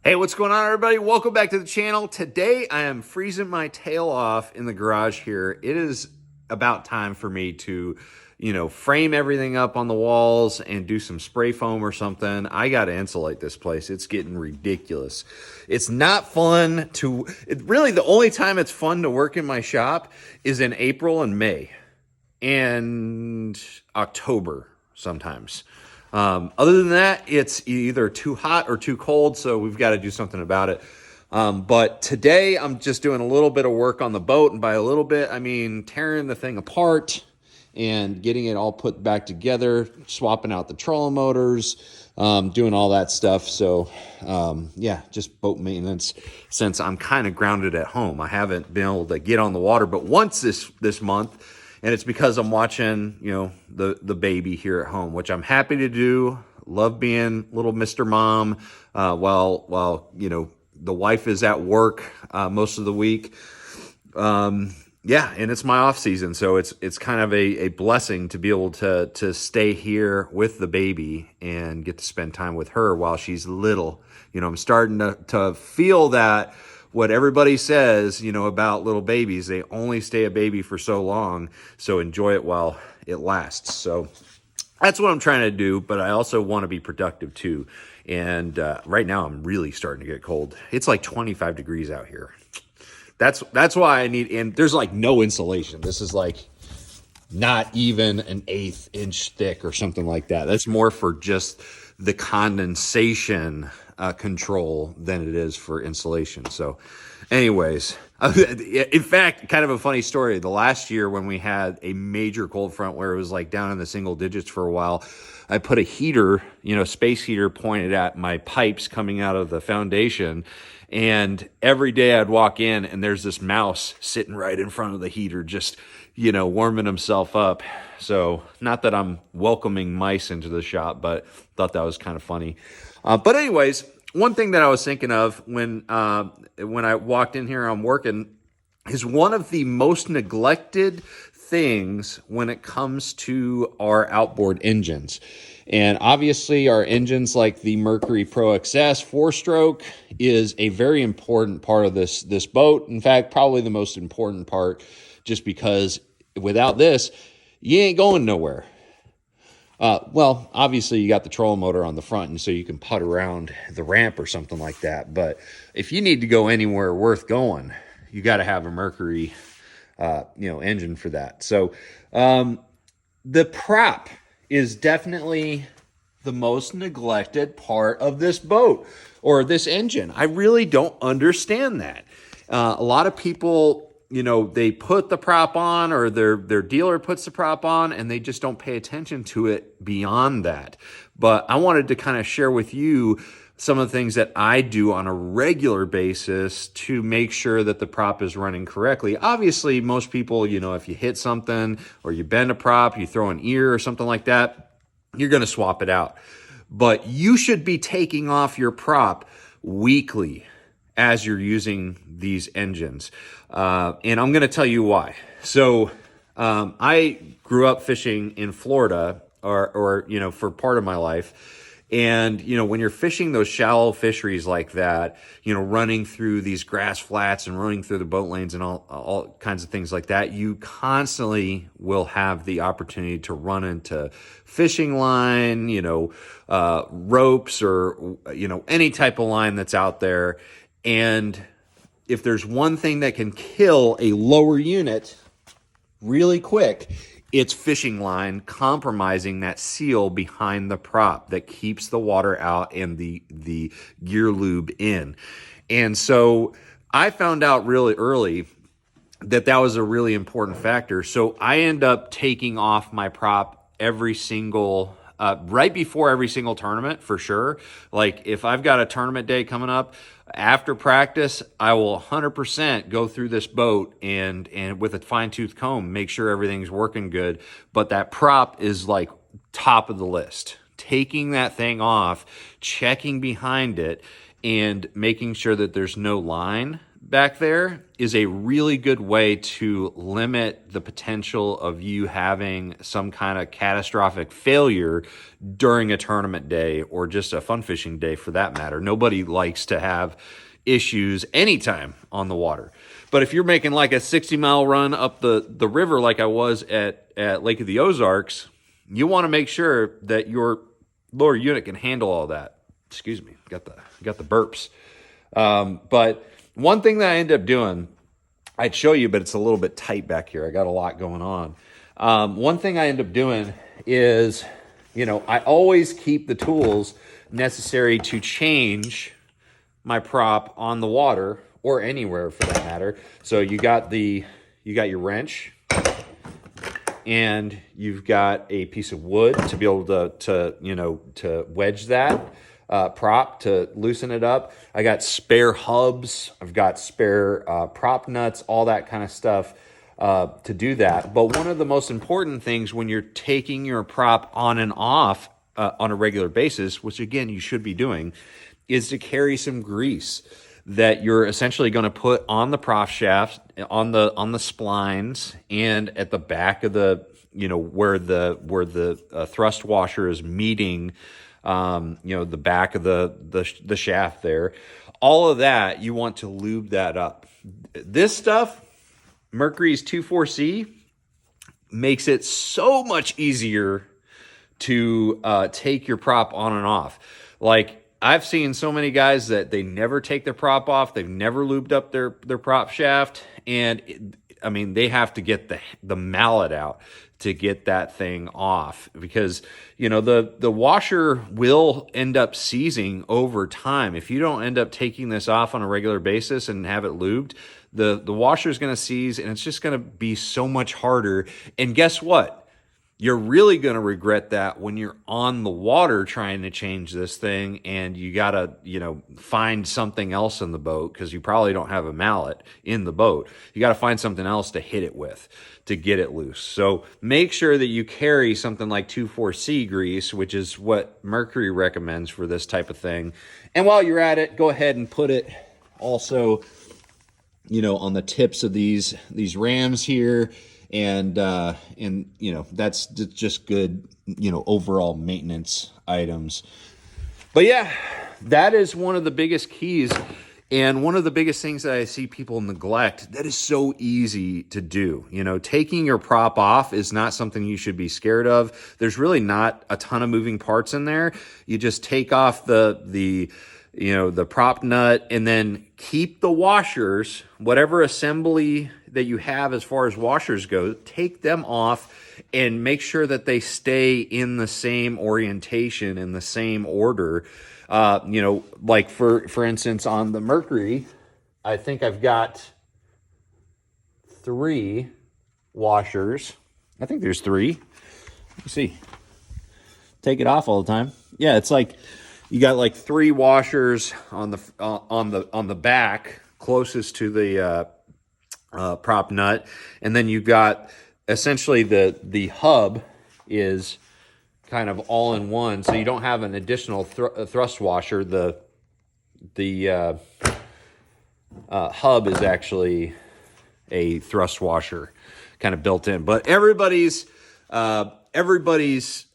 Hey, what's going on, everybody? Welcome back to the channel. Today, I am freezing my tail off in the garage here. It is about time for me to, frame everything up on the walls and do some spray foam or something. I got to insulate this place. It's getting ridiculous. It's not fun to, really the only time it's fun to work in my shop is in April and May and October sometimes. Other than that, it's either too hot or too cold, so we've got to do something about it. But today I'm just doing a little bit of work on the boat, and by a little bit, I mean tearing the thing apart and getting it all put back together, swapping out the trolling motors, doing all that stuff. So, yeah, just boat maintenance since I'm kind of grounded at home. I haven't been able to get on the water but once this month. And it's because I'm watching, the baby here at home, which I'm happy to do. Love being little Mr. Mom while the wife is at work most of the week. Yeah, and it's my off season, so it's kind of a blessing to be able to stay here with the baby and get to spend time with her while she's little. I'm starting to feel that. What everybody says, about little babies, they only stay a baby for so long, so enjoy it while it lasts. So that's what I'm trying to do, but I also want to be productive too. And right now I'm really starting to get cold. It's like 25 degrees out here. That's why I need, and there's like no insulation. This is like not even an 1/8 inch thick or something like that. That's more for just the condensation control than it is for insulation. So anyways, in fact, kind of a funny story. The last year when we had a major cold front where it was like down in the single digits for a while, I put a heater, space heater pointed at my pipes coming out of the foundation. And every day I'd walk in and there's this mouse sitting right in front of the heater, just, warming himself up. So not that I'm welcoming mice into the shop, but thought that was kind of funny. But anyways, one thing that I was thinking of when I walked in here, I'm working, is one of the most neglected things when it comes to our outboard engines. And obviously our engines like the Mercury Pro XS 4-stroke is a very important part of this boat. In fact, probably the most important part, just because without this, you ain't going nowhere. Well, obviously you got the trolling motor on the front, and so you can putt around the ramp or something like that. But if you need to go anywhere worth going, you got to have a Mercury, engine for that. So, the prop is definitely the most neglected part of this boat or this engine. I really don't understand that. A lot of people, they put the prop on, or their dealer puts the prop on, and they just don't pay attention to it beyond that. But I wanted to kind of share with you some of the things that I do on a regular basis to make sure that the prop is running correctly. Obviously, most people, if you hit something or you bend a prop, you throw an ear or something like that, you're going to swap it out. But you should be taking off your prop weekly as you're using these engines. And I'm going to tell you why. So I grew up fishing in Florida or for part of my life. And, when you're fishing those shallow fisheries like that, running through these grass flats and running through the boat lanes and all kinds of things like that, you constantly will have the opportunity to run into fishing line, ropes or, any type of line that's out there. And if there's one thing that can kill a lower unit really quick, it's fishing line compromising that seal behind the prop that keeps the water out and the gear lube in. And so I found out really early that was a really important factor. So I end up taking off my prop every single right before every single tournament, for sure. Like if I've got a tournament day coming up, after practice, I will 100% go through this boat and with a fine-tooth comb, make sure everything's working good. But that prop is like top of the list. Taking that thing off, checking behind it, and making sure that there's no line back there is a really good way to limit the potential of you having some kind of catastrophic failure during a tournament day or just a fun fishing day for that matter. Nobody likes to have issues anytime on the water. But if you're making like a 60-mile run up the river like I was at Lake of the Ozarks, you want to make sure that your lower unit can handle all that. Excuse me, got the burps. But one thing that I ended up doing, I'd show you, but it's a little bit tight back here. I got a lot going on. One thing I end up doing is, I always keep the tools necessary to change my prop on the water or anywhere for that matter. So you got your wrench, and you've got a piece of wood to be able to wedge that prop to loosen it up. I got spare hubs. I've got spare prop nuts, all that kind of stuff to do that. But one of the most important things when you're taking your prop on and off on a regular basis, which again you should be doing, is to carry some grease that you're essentially going to put on the prop shaft, on the splines, and at the back of the, where the thrust washer is meeting, the back of the shaft there. All of that, you want to lube that up. This stuff, Mercury's 24C, makes it so much easier to take your prop on and off. Like, I've seen so many guys that they never take their prop off. They've never lubed up their prop shaft. And they have to get the mallet out to get that thing off, because, the washer will end up seizing over time. If you don't end up taking this off on a regular basis and have it lubed, the washer is going to seize, and it's just going to be so much harder. And guess what? You're really going to regret that when you're on the water trying to change this thing, and you got to, find something else in the boat, because you probably don't have a mallet in the boat. You got to find something else to hit it with to get it loose. So make sure that you carry something like 24C grease, which is what Mercury recommends for this type of thing. And while you're at it, go ahead and put it also, on the tips of these rams here. And that's just good, overall maintenance items. But yeah, that is one of the biggest keys, and one of the biggest things that I see people neglect that is so easy to do. Taking your prop off is not something you should be scared of. There's really not a ton of moving parts in there. You just take off the prop nut, and then keep the washers, whatever assembly that you have as far as washers go, take them off and make sure that they stay in the same orientation, in the same order. Like for instance, on the Mercury, I think I've got 3 washers. I think there's 3. Let me see. Take it off all the time. Yeah, it's like you got like 3 washers on the back closest to the prop nut, and then you've got essentially the hub is kind of all in one, so you don't have an additional thrust washer. The hub is actually a thrust washer kind of built in, but everybody's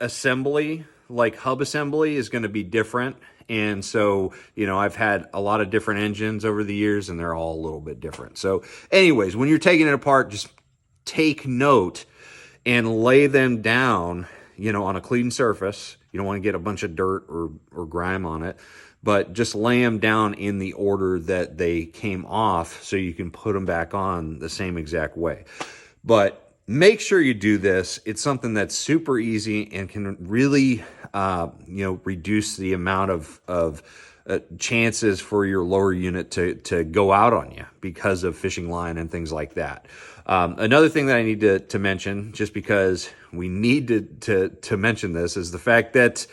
assembly, like hub assembly, is going to be different. And so, I've had a lot of different engines over the years, and they're all a little bit different. So anyways, when you're taking it apart, just take note and lay them down, on a clean surface. You don't want to get a bunch of dirt or grime on it, but just lay them down in the order that they came off so you can put them back on the same exact way. But make sure you do this. It's something that's super easy and can really, reduce the amount of chances for your lower unit to go out on you because of fishing line and things like that. Another thing that I need to mention, just because we need to mention this, is the fact that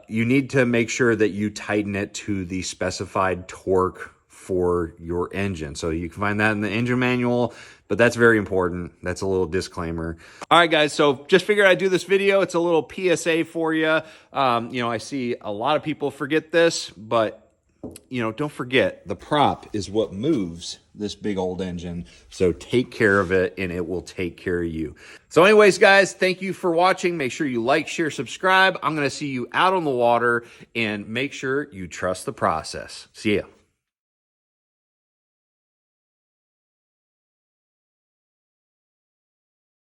you need to make sure that you tighten it to the specified torque for your engine. So you can find that in the engine manual, but that's very important. That's a little disclaimer. All right, guys, so just figured I'd do this video. It's a little PSA for you. I see a lot of people forget this, but you know, don't forget, the prop is what moves this big old engine. So take care of it, and it will take care of you. So anyways, guys, thank you for watching. Make sure you like, share, subscribe. I'm going to see you out on the water, and make sure you trust the process. See ya.